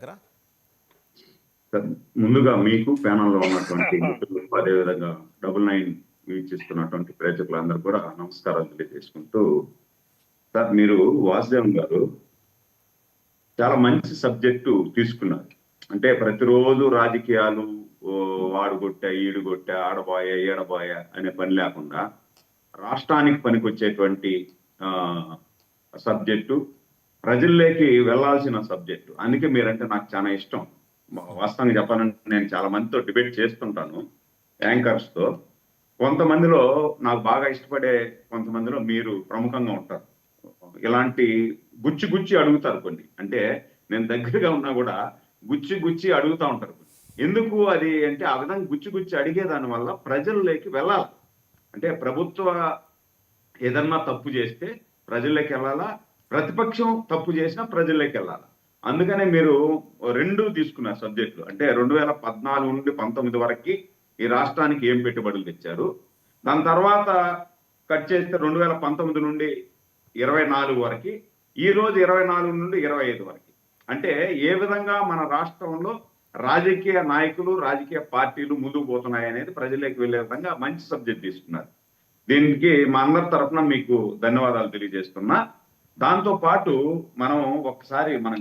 దగ్గర సార్, ముందుగా మీకు ప్యానల్లో ఉన్నటువంటి మిత్రులు, అదేవిధంగా 99 వీక్షిస్తున్నటువంటి ప్రేక్షకులందరూ కూడా నమస్కారాలు తెలియజేసుకుంటూ, సార్ మీరు వాసుదేవన్ గారు చాలా మంచి సబ్జెక్టు తీసుకున్నారు. అంటే ప్రతిరోజు రాజకీయాలు వాడు కొట్టా, ఈడు కొట్టా, ఆడబోయా, ఈడబోయా అనే పని లేకుండా రాష్ట్రానికి పనికొచ్చేటువంటి సబ్జెక్టు, ప్రజల్లోకి వెళ్లాల్సిన సబ్జెక్టు. అందుకే మీరంటే నాకు చాలా ఇష్టం. వాస్తవంగా చెప్పాలంటే నేను చాలా మందితో డిబేట్ చేస్తుంటాను, యాంకర్స్ తో. కొంతమందిలో నాకు బాగా ఇష్టపడే కొంతమందిలో మీరు ప్రముఖంగా ఉంటారు. ఇలాంటి గుచ్చి గుచ్చి అడుగుతారు కొన్ని. అంటే నేను దగ్గరగా ఉన్నా కూడా గుచ్చి గుచ్చి అడుగుతా ఉంటారు. ఎందుకు అది అంటే, ఆ విధంగా గుచ్చి గుచ్చి అడిగే దాని వల్ల ప్రజల్లోకి వెళ్ళాలి. అంటే ప్రభుత్వ ఏదన్నా తప్పు చేస్తే ప్రజల్లోకి వెళ్ళాలా, ప్రతిపక్షం తప్పు చేసినా ప్రజల్లోకి వెళ్ళాలా. అందుకనే మీరు రెండు తీసుకున్నారు సబ్జెక్టులు. అంటే 2014 నుండి 19 వరకు ఈ రాష్ట్రానికి ఏం పెట్టుబడులు తెచ్చారు, దాని తర్వాత కట్ చేస్తే 2019 నుండి 24 వరకు, ఈ రోజు 24 నుండి 25 వరకు. అంటే ఏ విధంగా మన రాష్ట్రంలో రాజకీయ నాయకులు, రాజకీయ పార్టీలు ముందుకు పోతున్నాయి అనేది ప్రజలకు వెళ్లే విధంగా మంచి సబ్జెక్ట్ తీసుకున్నారు. దీనికి మా అందరి తరఫున మీకు ధన్యవాదాలు తెలియజేస్తున్నా. దాంతో పాటు మనం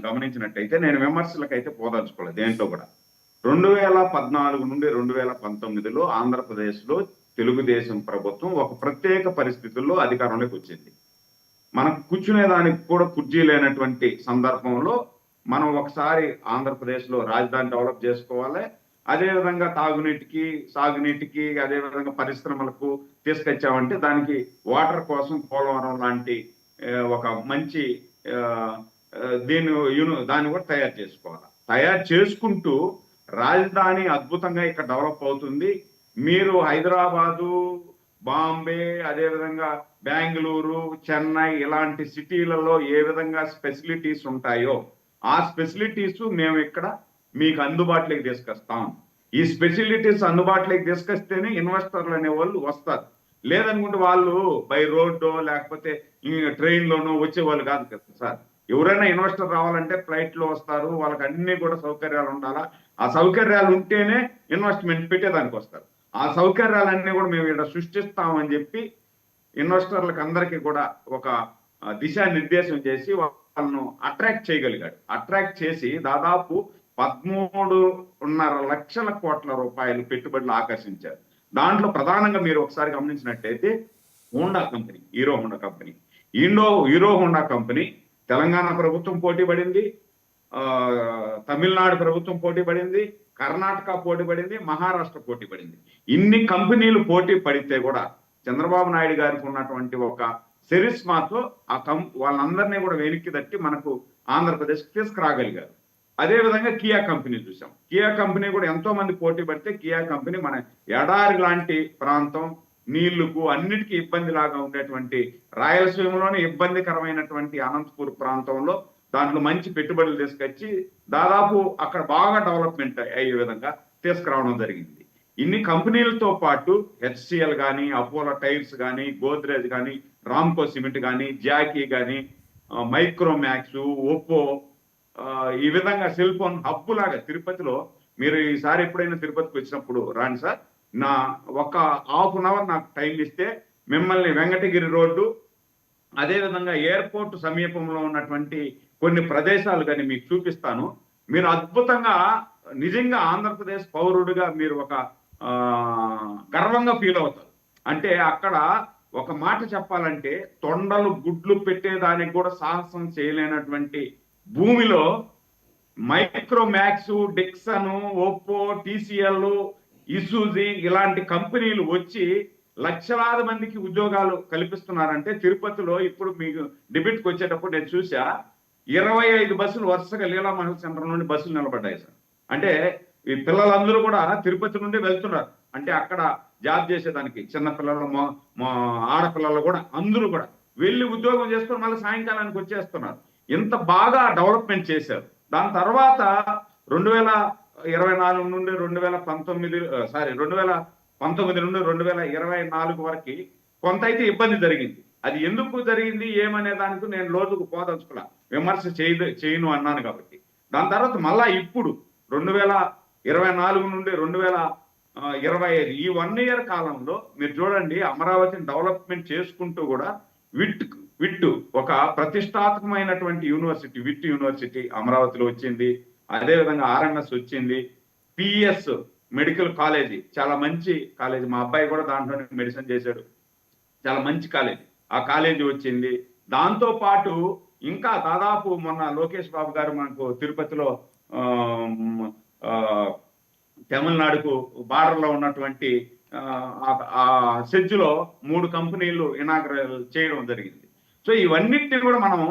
గమనించినట్టయితే, నేను విమర్శలకైతే పోదలుచుకోలేదు దేంట్లో కూడా. 2014 నుండి 2019లో ఆంధ్రప్రదేశ్లో తెలుగుదేశం ప్రభుత్వం ఒక ప్రత్యేక పరిస్థితుల్లో అధికారంలోకి వచ్చింది. మనకు కూర్చునేదానికి కూడా కుర్చీ లేనటువంటి సందర్భంలో మనం ఒకసారి ఆంధ్రప్రదేశ్లో రాజధాని డెవలప్ చేసుకోవాలి, అదేవిధంగా తాగునీటికి, సాగునీటికి, అదేవిధంగా పరిశ్రమలకు తీసుకొచ్చామంటే దానికి వాటర్ కోసం పోలవరం లాంటి ఒక మంచి దాన్ని కూడా తయారు చేసుకోవాలి. తయారు చేసుకుంటూ రాజధాని అద్భుతంగా ఇక్కడ డెవలప్ అవుతుంది. మీరు హైదరాబాదు, బాంబే, అదేవిధంగా బెంగళూరు, చెన్నై ఇలాంటి సిటీలలో ఏ విధంగా ఫెసిలిటీస్ ఉంటాయో ఆ ఫెసిలిటీస్ మేము ఇక్కడ మీకు అందుబాటులోకి తీసుకొస్తాం. ఈ ఫెసిలిటీస్ అందుబాటులోకి తీసుకొస్తేనే ఇన్వెస్టర్లు అనే వాళ్ళు వస్తారు. లేదనుకుంటే వాళ్ళు బై రోడ్డో లేకపోతే ట్రైన్లోనో వచ్చేవాళ్ళు కాదు కదా సార్. ఎవరైనా ఇన్వెస్టర్ రావాలంటే ఫ్లైట్ లో వస్తారు, వాళ్ళకి అన్ని కూడా సౌకర్యాలు ఉండాలా. ఆ సౌకర్యాలు ఉంటేనే ఇన్వెస్ట్మెంట్ పెట్టేదానికి వస్తారు. ఆ సౌకర్యాలన్నీ కూడా మేము ఇక్కడ సృష్టిస్తామని చెప్పి ఇన్వెస్టర్లకు అందరికీ కూడా ఒక దిశానిర్దేశం చేసి వాళ్ళను అట్రాక్ట్ చేయగలిగాడు. అట్రాక్ట్ చేసి దాదాపు 13.5 లక్షల కోట్ల రూపాయలు పెట్టుబడులు ఆకర్షించారు. దాంట్లో ప్రధానంగా మీరు ఒకసారి గమనించినట్టయితే Honda company, hero Honda company Telangana ప్రభుత్వం పోటీ పడింది, తమిళనాడు ప్రభుత్వం పోటీ పడింది, కర్ణాటక పోటీ పడింది, మహారాష్ట్ర పోటీ పడింది. ఇన్ని కంపెనీలు పోటీ పడితే కూడా చంద్రబాబు నాయుడు గారికి ఉన్నటువంటి ఒక సెరిస్మాతో వాళ్ళందరినీ కూడా వెనక్కి తట్టి మనకు ఆంధ్రప్రదేశ్ తీసుకురాగలిగారు. అదేవిధంగా కియా కంపెనీ చూసాం. కియా కంపెనీ కూడా ఎంతో మంది పోటీ పడితే కియా కంపెనీ మన ఎడారి లాంటి ప్రాంతం, నీళ్లకు అన్నిటికీ ఇబ్బంది లాగా ఉండేటువంటి రాయలసీమలోనే ఇబ్బందికరమైనటువంటి అనంతపూర్ ప్రాంతంలో దాంట్లో మంచి పెట్టుబడులు తీసుకొచ్చి దాదాపు అక్కడ బాగా డెవలప్మెంట్ అయ్యే విధంగా తీసుకురావడం జరిగింది. ఇన్ని కంపెనీలతో పాటు హెచ్సిఎల్ కానీ, అపోలో టైర్స్ కానీ, గోద్రేజ్ కానీ, రామ్కో సిమెంట్ కానీ, జాకీ కానీ, మైక్రోమాక్స్, ఓప్పో, ఈ విధంగా సెల్ ఫోన్ హబ్బు లాగా తిరుపతిలో, మీరు ఈసారి ఎప్పుడైనా తిరుపతికి వచ్చినప్పుడు రాండి సార్, నా ఒక ½ నాకు టైం ఇస్తే మిమ్మల్ని వెంకటగిరి రోడ్డు, అదేవిధంగా ఎయిర్పోర్ట్ సమీపంలో ఉన్నటువంటి కొన్ని ప్రదేశాలు కానీ మీకు చూపిస్తాను. మీరు అద్భుతంగా నిజంగా ఆంధ్రప్రదేశ్ పౌరుడిగా మీరు ఒక గర్వంగా ఫీల్ అవుతారు. అంటే అక్కడ ఒక మాట చెప్పాలంటే తొండలు గుడ్లు పెట్టేదానికి కూడా సాహసం చేయలేనటువంటి భూమిలో మైక్రోమాక్స్, డిక్సన్, ఓప్పో, టీసీఎల్, ఇసూజీ ఇలాంటి కంపెనీలు వచ్చి లక్షలాది మందికి ఉద్యోగాలు కల్పిస్తున్నారంటే తిరుపతిలో ఇప్పుడు మీకు డిబేట్కి వచ్చేటప్పుడు నేను చూసా 25 బస్సులు వరుసగా లీలా మహల్ సెంటర్ నుండి బస్సులు నిలబడ్డాయి సార్. అంటే ఈ పిల్లలందరూ కూడా తిరుపతి నుండి వెళ్తున్నారు. అంటే అక్కడ జాబ్ చేసేదానికి చిన్న పిల్లలు, ఆడపిల్లలు కూడా అందరూ కూడా వెళ్ళి ఉద్యోగం చేసుకొని మళ్ళీ సాయంకాలానికి వచ్చేస్తున్నారు. ఇంత బాగా డెవలప్మెంట్ చేశారు. దాని తర్వాత 2024 నుండి 2019 నుండి 2024 వరకు కొంత అయితే ఇబ్బంది జరిగింది. అది ఎందుకు జరిగింది ఏమనే దానికి నేను లోతుకు పోదలుచుకున్నా, విమర్శ చేయను అన్నాను కాబట్టి. దాని తర్వాత మళ్ళా ఇప్పుడు 2024 నుండి 2025 ఈ 1 ఇయర్ కాలంలో మీరు చూడండి, అమరావతిని డెవలప్మెంట్ చేసుకుంటూ కూడా విట్ విట్టు ఒక ప్రతిష్టాత్మకమైనటువంటి యూనివర్సిటీ, విట్ యూనివర్సిటీ అమరావతిలో వచ్చింది. అదేవిధంగా ఆర్ఎంఎస్ వచ్చింది. పిఎస్ మెడికల్ కాలేజీ చాలా మంచి కాలేజీ, మా అబ్బాయి కూడా దాంట్లోనే మెడిసిన్ చేశాడు, చాలా మంచి కాలేజీ. ఆ కాలేజీ వచ్చింది. దాంతో పాటు ఇంకా దాదాపు మొన్న లోకేష్ బాబు గారు మనకు తిరుపతిలో ఆ, తమిళనాడుకు బార్డర్ లో ఉన్నటువంటి ఆ సెజ్లో 3 కంపెనీలు ఇనాగ్రల్ చేయడం జరిగింది. సో ఇవన్నిటిని కూడా మనం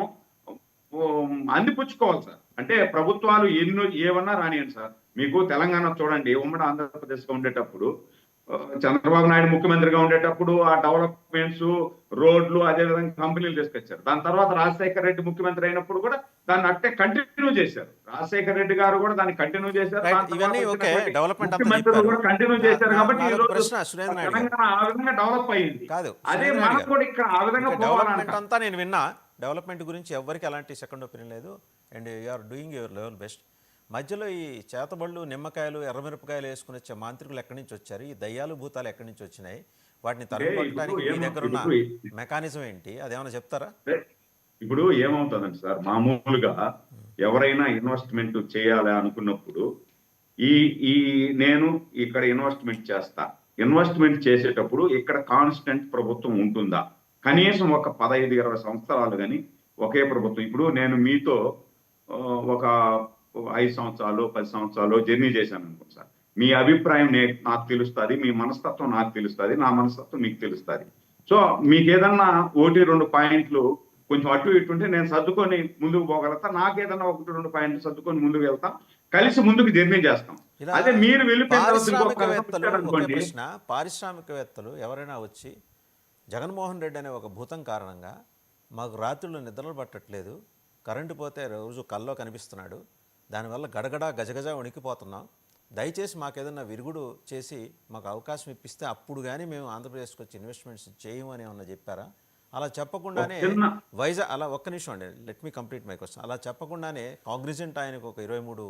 అందిపుచ్చుకోవాలి సార్. అంటే ప్రభుత్వాలు ఏమన్నా రానియండి సార్. మీకు తెలంగాణ చూడండి, ఉమ్మడి ఆంధ్రప్రదేశ్ గా ఉండేటప్పుడు చంద్రబాబు నాయుడు ముఖ్యమంత్రిగా ఉండేటప్పుడు ఆ డెవలప్మెంట్స్, రోడ్లు, అదేవిధంగా కంపెనీలు తీసుకొచ్చారు. దాని తర్వాత రాజశేఖర రెడ్డి ముఖ్యమంత్రి అయినప్పుడు కూడా దాన్ని అట్టే కంటిన్యూ చేశారు. రాజశేఖర రెడ్డి గారు కూడా దాన్ని కంటిన్యూ చేశారు. ముఖ్యమంత్రులు కూడా కంటిన్యూ చేశారు. కాబట్టి ఈ రోజు తెలంగాణ ఆ విధంగా డెవలప్ అయ్యింది. అదే మనం కూడా ఇక్కడ ఆ విధంగా డెవలప్మెంట్ అంతా నేను విన్నా. డెవలప్మెంట్ గురించి ఎవరికి ఎలాంటి సెకండ్ ఒపీనియన్ లేదు. And you are doing your level best. మధ్యలో ఈ చేతబళ్ళు, నిమ్మకాయలు, ఎర్రమిరపకాయలు వేసుకుని వచ్చే మాంత్రికులు ఎక్కడి నుంచి వచ్చారు? ఈ దయ్యాలు, భూతాలు ఎక్కడి నుంచి వచ్చినాయి? వాటిని తరలిపట్టడానికి మీ దగ్గర ఉన్న మెకానిజం ఏంటి? అదేమైనా చెప్తారా? ఇప్పుడు ఏమవుతుందండి సార్, మామూలుగా ఎవరైనా ఇన్వెస్ట్మెంట్ చేయాలి అనుకున్నప్పుడు ఈ ఈ నేను ఇక్కడ ఇన్వెస్ట్మెంట్ చేస్తా, ఇన్వెస్ట్మెంట్ చేసేటప్పుడు ఇక్కడ కాన్స్టెంట్ ప్రభుత్వం ఉంటుందా? కనీసం ఒక 15-20 సంవత్సరాలు కానీ ఒకే ప్రభుత్వం. ఇప్పుడు నేను మీతో ఒక 5 సంవత్సరాలు 10 సంవత్సరాలు జర్నీ చేశాను అనుకోండి సార్, మీ అభిప్రాయం నాకు తెలుస్తుంది, మీ మనస్తత్వం నాకు తెలుస్తుంది, నా మనస్తత్వం మీకు తెలుస్తుంది. సో మీకు ఏదన్నా 1-2 పాయింట్లు కొంచెం అటు ఇటు ఉంటే నేను సర్దుకొని ముందుకు పోగలుగుతా, నాకేదన్నా 1-2 పాయింట్లు సర్దుకొని ముందుకు వెళ్తాం, కలిసి ముందుకు జర్నీ చేస్తాం. అదే మీరు పారిశ్రామికవేత్తలు ఎవరైనా వచ్చి జగన్మోహన్ రెడ్డి అనే ఒక భూతం కారణంగా మాకు రాత్రులు నిద్రలు పట్టట్లేదు, కరెంటు పోతే రోజు కల్లో కనిపిస్తున్నాడు, దానివల్ల గడగడ గజగజ వణికిపోతున్నాం, దయచేసి మాకు ఏదైనా విరుగుడు చేసి మాకు అవకాశం ఇప్పిస్తే అప్పుడు కానీ మేము ఆంధ్రప్రదేశ్కి వచ్చి ఇన్వెస్ట్మెంట్స్ చేయము అని ఏమన్నా చెప్పారా? అలా చెప్పకుండానే అలా ఒక్క నిమిషం అండి, let me complete my question. అలా చెప్పకుండానే కాగ్నిజెంట్ ఆయనకు ఒక 23